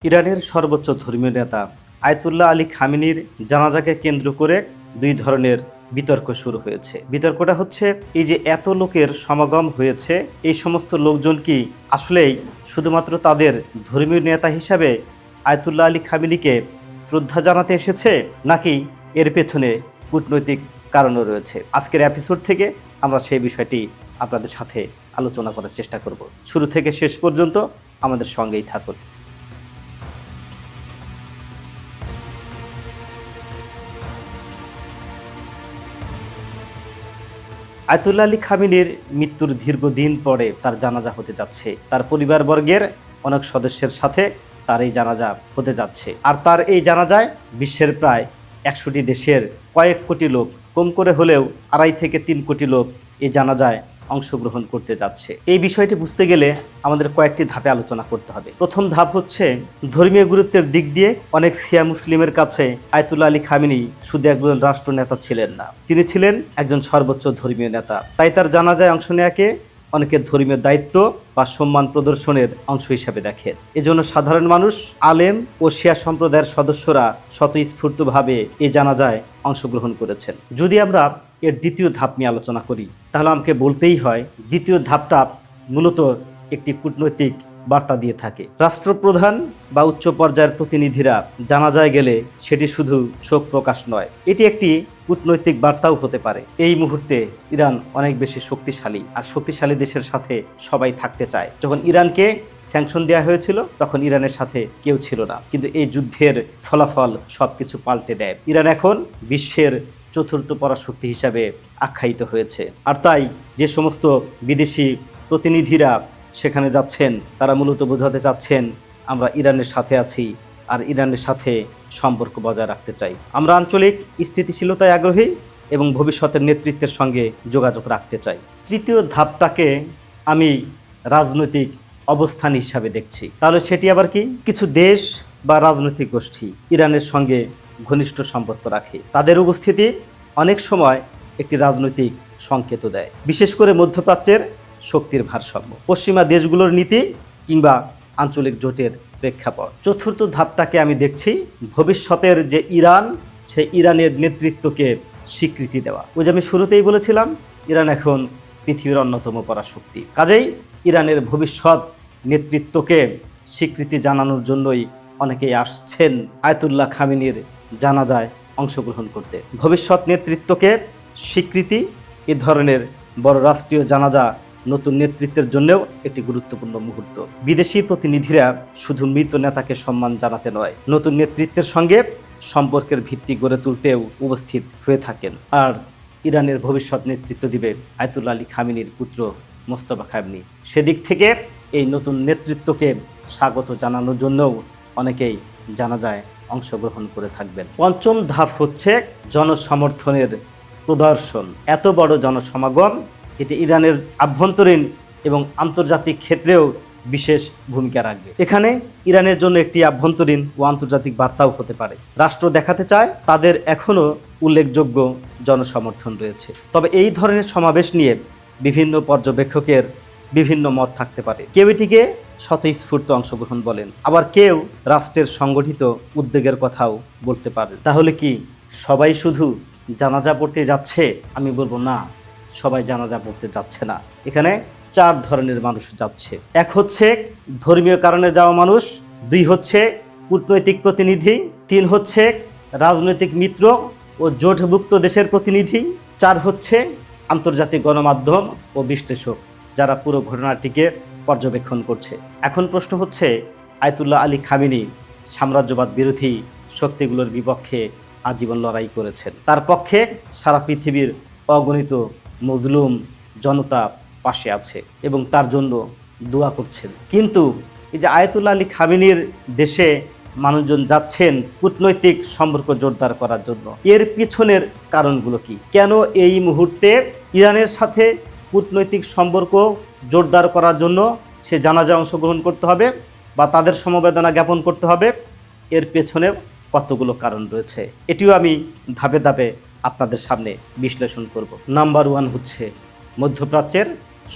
ইরানের সর্বোচ্চ ধর্মীয় নেতা আয়াতুল্লাহ আলী খামেনির জানাজাকে কেন্দ্র করে দুই ধরনের বিতর্ক শুরু হয়েছে। বিতর্কটা হচ্ছে এই যে এত লোকের সমাগম হয়েছে, এই সমস্ত লোকজন কি আসলেই শুধুমাত্র তাদের ধর্মীয় নেতা হিসাবে আয়াতুল্লাহ আলী খামেনিকে শ্রদ্ধা জানাতে এসেছে, নাকি এর পেছনে কূটনৈতিক কারণও রয়েছে? আজকের এপিসোড থেকে আমরা সেই বিষয়টি আপনাদের সাথে আলোচনা করার চেষ্টা করব। শুরু থেকে শেষ পর্যন্ত আমাদের সঙ্গেই থাকুন। আয়াতুল্লাহ আলী খামেনির মৃত্যুর দীর্ঘদিন পরে তার জানাজা হতে যাচ্ছে। তার পরিবারবর্গের অনেক সদস্যের সাথে তার এই জানাজা হতে যাচ্ছে। আর তার এই জানাজায় বিশ্বের প্রায় 100টি দেশের কয়েক কোটি লোক, কম করে হলেও 2.5 থেকে 3 কোটি লোক এই জানাজায় অংশগ্রহণ করতে যাচ্ছে। এই বিষয়টি বুঝতে গেলে আমাদের কয়েকটি ধাপে আলোচনা করতে হবে। প্রথম ধাপ হচ্ছে ধর্মীয় গুরুত্বের দিক দিয়ে অনেক শিয়া মুসলিমের কাছে আয়াতুল্লাহ আলী খামেনি শুধু একজন রাষ্ট্রনেতা ছিলেন না, তিনি ছিলেন একজন সর্বোচ্চ ধর্মীয় নেতা। তাই তার জানাজায় অংশ নেওয়াকে অনেকে ধর্মীয় দায়িত্ব বা সম্মান প্রদর্শনের অংশ হিসেবে দেখেন। এজন্য সাধারণ মানুষ, আলেম ও শিয়া সম্প্রদায়ের সদস্যরা স্বতঃস্ফূর্তভাবে এই জানাজায় অংশগ্রহণ করেছেন। যদি আমরা এর দ্বিতীয় ধাপ নিয়ে আলোচনা করি, তাহলে আমাকে বলতেই হয় দ্বিতীয় ধাপটা মূলত একটি কূটনৈতিক বার্তা দিয়ে থাকে। রাষ্ট্রপ্রধান বা উচ্চ পর্যায়ের প্রতিনিধিরা জানাজায় গেলে সেটি শুধু শোক প্রকাশ নয়, এটি একটি কূটনৈতিক বার্তাও হতে পারে। এই মুহূর্তে ইরান অনেক বেশি শক্তিশালী, আর শক্তিশালী দেশের সাথে সবাই থাকতে চায়। যখন ইরানকে স্যাংশন দেওয়া হয়েছিল তখন ইরানের সাথে কেউ ছিল না, কিন্তু এই যুদ্ধের ফলাফল সবকিছু পাল্টে দেয়। ইরান এখন বিশ্বের চতুর্থ পরাশক্তি হিসাবে আখ্যায়িত হয়েছে। আর তাই যে সমস্ত বিদেশি প্রতিনিধিরা সেখানে যাচ্ছেন, তারা মূলত বোঝাতে চাচ্ছেন আমরা ইরানের সাথে আছি আর ইরানের সাথে সম্পর্ক বজায় রাখতে চাই। আমরা আঞ্চলিক স্থিতিশীলতায় আগ্রহী এবং ভবিষ্যতের নেতৃত্বের সঙ্গে যোগাযোগ রাখতে চাই। তৃতীয় ধাপটাকে আমি রাজনৈতিক অবস্থান হিসাবে দেখছি। তাহলে সেটি আবার কি? কিছু দেশ বা রাজনৈতিক গোষ্ঠী ইরানের সঙ্গে ঘনিষ্ঠ সম্পর্ক রাখে। তাদের উপস্থিতি অনেক সময় একটি রাজনৈতিক সংকেত দেয়, বিশেষ করে মধ্যপ্রাচ্যের শক্তির ভারসাম্য, পশ্চিমা দেশগুলোর নীতি কিংবা আঞ্চলিক জোটের প্রেক্ষাপট। চতুর্থ ধাপটাকে আমি দেখছি ভবিষ্যতের যে ইরান, সেই ইরানের নেতৃত্বকে স্বীকৃতি দেওয়া। ওই যে আমি শুরুতেই বলেছিলাম, ইরান এখন পৃথিবীর অন্যতম পরাশক্তি। কাজেই ইরানের ভবিষ্যৎ নেতৃত্বকে স্বীকৃতি জানানোর জন্যই অনেকেই আসছেন আয়াতুল্লাহ খামেনির জানাজায় অংশগ্রহণ করতে। ভবিষ্যৎ নেতৃত্বকে স্বীকৃতি, এ ধরনের বড় রাষ্ট্রীয় জানাজা নতুন নেতৃত্বের জন্যও একটি গুরুত্বপূর্ণ মুহূর্ত। বিদেশি প্রতিনিধিরা শুধু মৃত নেতাকে সম্মান জানাতে নয়, নতুন নেতৃত্বের সঙ্গে সম্পর্কের ভিত্তি গড়ে তুলতেও উপস্থিত হয়ে থাকেন। আর ইরানের ভবিষ্যৎ নেতৃত্ব দিবে আয়াতুল্লাহ আলী খামেনির পুত্র মোস্তফা খামেনি। সেদিক থেকে এই নতুন নেতৃত্বকে স্বাগত জানানোর জন্যও অনেকেই জানাজায় অংশগ্রহণ করে থাকবেন। পঞ্চম ধাপ হচ্ছে জনসমর্থনের প্রদর্শন। এত বড় জনসমাগম, এটি ইরানের আভ্যন্তরীণ এবং আন্তর্জাতিক ক্ষেত্রেও বিশেষ ভূমিকা রাখবে। এখানে ইরানের জন্য একটি আভ্যন্তরীণ ও আন্তর্জাতিক বার্তাও হতে পারে। রাষ্ট্র দেখাতে চায় তাদের এখনও উল্লেখযোগ্য জনসমর্থন রয়েছে। তবে এই ধরনের সমাবেশ নিয়ে বিভিন্ন পর্যবেক্ষকের বিভিন্ন মত থাকতে পারে। কেউ এটিকে স্বতঃস্ফূর্ত অংশগ্রহণ বলেন, আবার কেউ রাষ্ট্রের সংগঠিত উদ্যোগের কথাও বলতে পারে। তাহলে কি সবাই শুধু জানাজা পড়তে যাচ্ছে? আমি বলবো না, সবাই জানাজা পড়তে যাচ্ছে না। এখানে 4 ধরনের মানুষ যাচ্ছে। এক হচ্ছে ধর্মীয় কারণে যাওয়া মানুষ, 2 হচ্ছে কূটনৈতিক প্রতিনিধি, 3 হচ্ছে রাজনৈতিক মিত্র ও জোটভুক্ত দেশের প্রতিনিধি, 4 হচ্ছে আন্তর্জাতিক গণমাধ্যম ও বিশ্লেষক, যারা পুরো ঘটনাটিকে পর্যবেক্ষণ করছে। এখন প্রশ্ন হচ্ছে, আয়াতুল্লাহ আলী খামেনি সাম্রাজ্যবাদ বিরোধী শক্তিগুলোর বিপক্ষে আজীবন লড়াই করেছেন। তার পক্ষে সারা পৃথিবীর অগণিত মজলুম জনতা পাশে আছে এবং তার জন্য দোয়া করছেন। কিন্তু এই যে আয়াতুল্লাহ আলী খামেনির দেশে মানুষজন যাচ্ছেন কূটনৈতিক সম্পর্ক জোরদার করার জন্য, এর পিছনের কারণগুলো কি? কেন এই মুহূর্তে ইরানের সাথে কূটনৈতিক সম্পর্ক জোরদার করার জন্য সে জানাজা অংশগ্রহণ করতে হবে বা তাদের সমবেদনা জ্ঞাপন করতে হবে? এর পেছনে কতগুলো কারণ রয়েছে, এটিও আমি ধাপে ধাপে আপনাদের সামনে বিশ্লেষণ করব। নাম্বার 1 হচ্ছে মধ্যপ্রাচ্যের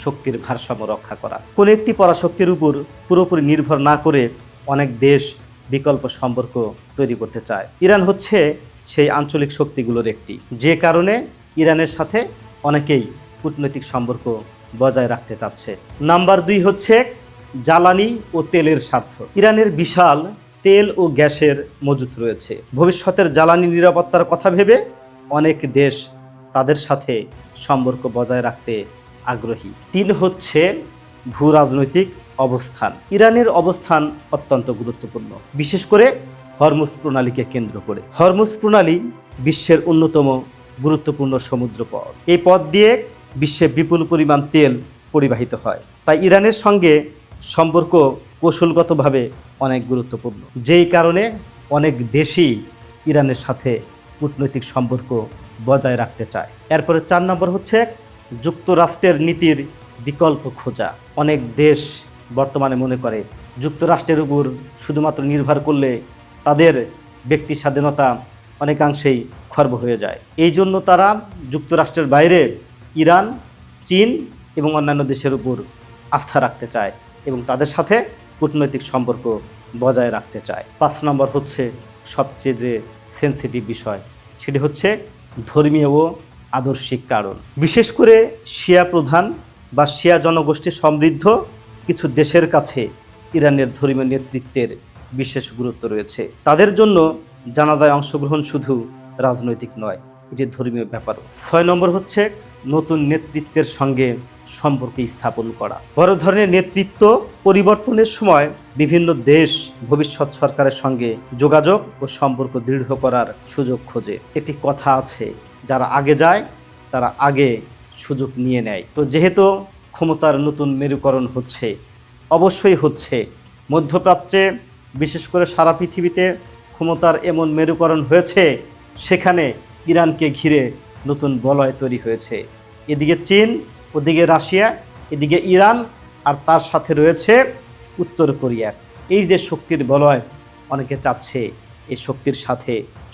শক্তির ভারসাম্য রক্ষা করা। কোনো একটি পরাশক্তির উপর পুরোপুরি নির্ভর না করে অনেক দেশ বিকল্প সম্পর্ক তৈরি করতে চায়। ইরান হচ্ছে সেই আঞ্চলিক শক্তিগুলোর একটি, যে কারণে ইরানের সাথে অনেকেই কূটনৈতিক সম্পর্ক বজায় রাখতে চাচ্ছে। নাম্বার 2 হচ্ছে জ্বালানি ও তেলের স্বার্থ। ইরানের বিশাল তেল ও গ্যাসের মজুত রয়েছে। ভবিষ্যতের জ্বালানি নিরাপত্তার কথা ভেবে অনেক দেশ তাদের সাথে সম্পর্ক বজায় রাখতে আগ্রহী। 3 হচ্ছে ভূ রাজনৈতিক অবস্থান। ইরানের অবস্থান অত্যন্ত গুরুত্বপূর্ণ, বিশেষ করে হরমুজ প্রণালীকে কেন্দ্র করে। হরমুজ প্রণালী বিশ্বের অন্যতম গুরুত্বপূর্ণ সমুদ্র পথ। এই পথ দিয়ে বিশ্বে বিপুল পরিমাণ তেল পরিবাহিত হয়। তাই ইরানের সঙ্গে সম্পর্ক কৌশলগতভাবে অনেক গুরুত্বপূর্ণ, যেই কারণে অনেক দেশই ইরানের সাথে কূটনৈতিক সম্পর্ক বজায় রাখতে চায়। এরপরে 4 নম্বর হচ্ছে যুক্তরাষ্ট্রের নীতির বিকল্প খোঁজা। অনেক দেশ বর্তমানে মনে করে যুক্তরাষ্ট্রের উপর শুধুমাত্র নির্ভর করলে তাদের ব্যক্তি স্বাধীনতা অনেকাংশেই খর্ব হয়ে যায়। এই জন্য তারা যুক্তরাষ্ট্রের বাইরে ইরান, চীন এবং অন্যান্য দেশের উপর আস্থা রাখতে চায় এবং তাদের সাথে কূটনৈতিক সম্পর্ক বজায় রাখতে চায়। 5 নম্বর হচ্ছে সবচেয়ে যে সেন্সিটিভ বিষয়, সেটি হচ্ছে ধর্মীয় ও আদর্শিক কারণ। বিশেষ করে শিয়া প্রধান বা শিয়া জনগোষ্ঠী সমৃদ্ধ কিছু দেশের কাছে ইরানের ধর্মীয় নেতৃত্বের বিশেষ গুরুত্ব রয়েছে। তাদের জন্য জানাজায় অংশগ্রহণ শুধু রাজনৈতিক নয়, এটি ধর্মীয় ব্যাপারও। 6 নম্বর হচ্ছে নতুন নেতৃত্বের সঙ্গে সম্পর্ক স্থাপন করা। বড় ধরনের নেতৃত্ব পরিবর্তনের সময় বিভিন্ন দেশ ভবিষ্যৎ সরকারের সঙ্গে যোগাযোগ ও সম্পর্ক দৃঢ় করার সুযোগ খোঁজে। একটি কথা আছে, যারা আগে যায় তারা আগে সুযোগ নিয়ে নেয়। তো যেহেতু ক্ষমতার নতুন মেরুকরণ হচ্ছে, অবশ্যই হচ্ছে, মধ্যপ্রাচ্যে বিশেষ করে সারা পৃথিবীতে ক্ষমতার এমন মেরুকরণ হয়েছে, সেখানে ইরানকে ঘিরে নতুন বলয় তৈরি হয়েছে। এদিকে চীন, ওদিকে রাশিয়া, এদিকে ইরান, আর তার সাথে রয়েছে উত্তর কোরিয়া। এই যে শক্তির বলয়, অনেকে চাচ্ছে এই শক্তির সাথে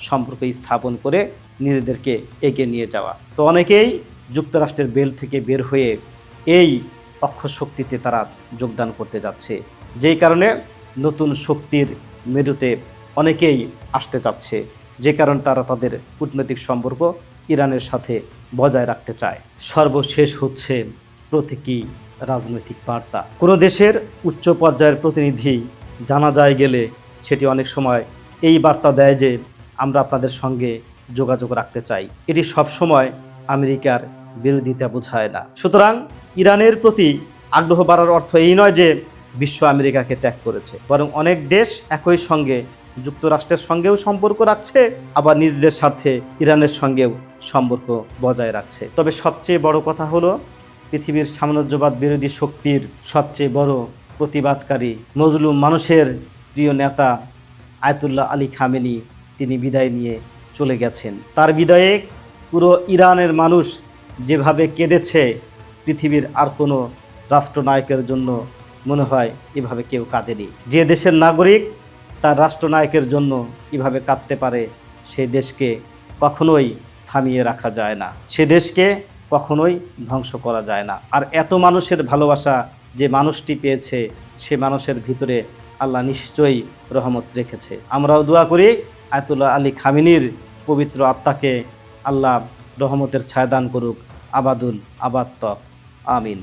সম্পর্ক স্থাপন করে নিজেদেরকে এগিয়ে নিয়ে যাওয়া। তো অনেকেই যুক্তরাষ্ট্রের বেল থেকে বের হয়ে এই অক্ষর শক্তিতে তারা যোগদান করতে যাচ্ছে, যেই কারণে নতুন শক্তির মেরুতে অনেকেই আসতে চাচ্ছে, যে কারণে তারা তাদের কূটনৈতিক সম্পর্ক ইরানের সাথে বজায় রাখতে চায়। সর্বশেষ হচ্ছে প্রতীকী রাজনৈতিক বার্তা। কোনো দেশের উচ্চ পর্যায়ের প্রতিনিধি জানাজায় গেলে সেটি অনেক সময় এই বার্তা দেয় যে আমরা আপনাদের সঙ্গে যোগাযোগ রাখতে চাই। এটি সবসময় আমেরিকার বিরোধিতা বোঝায় না। সুতরাং ইরানের প্রতি আগ্রহ বাড়ার অর্থ এই নয় যে বিশ্ব আমেরিকাকে ত্যাগ করেছে, বরং অনেক দেশ একই সঙ্গে যুক্তরাষ্ট্রের সঙ্গেও সম্পর্ক রাখছে, আবার নিজেদের স্বার্থে ইরানের সঙ্গেও সম্পর্ক বজায় রাখছে। তবে সবচেয়ে বড় কথা হলো, পৃথিবীর সাম্রাজ্যবাদ বিরোধী শক্তির সবচেয়ে বড় প্রতিবাদকারী মজলুম মানুষের প্রিয় নেতা আয়াতুল্লাহ আলী খামেনি তিনি বিদায় নিয়ে চলে গেছেন। তার বিদায়ে পুরো ইরানের মানুষ যেভাবে কেঁদেছে, পৃথিবীর আর কোনো রাষ্ট্রনায়কের জন্য মনে হয় এভাবে কেউ কাঁদেনি। যে দেশের নাগরিক তার রাষ্ট্রনায়কের জন্য এভাবে কাঁদতে পারে, সেই দেশকে কখনোই থামিয়ে রাখা যায় না, সে দেশকে কখনোই ধ্বংস করা যায় না। আর এত মানুষের ভালোবাসা যে মানুষটি পেয়েছে, সে মানুষের ভিতরে আল্লাহ নিশ্চয়ই রহমত রেখেছে। আমরাও দোয়া করি আয়াতুল্লাহ আলী খামেনির পবিত্র আত্মাকে আল্লাহ রহমতের ছায়া দান করুক, আবাদুল আবাদ তক। আমিন।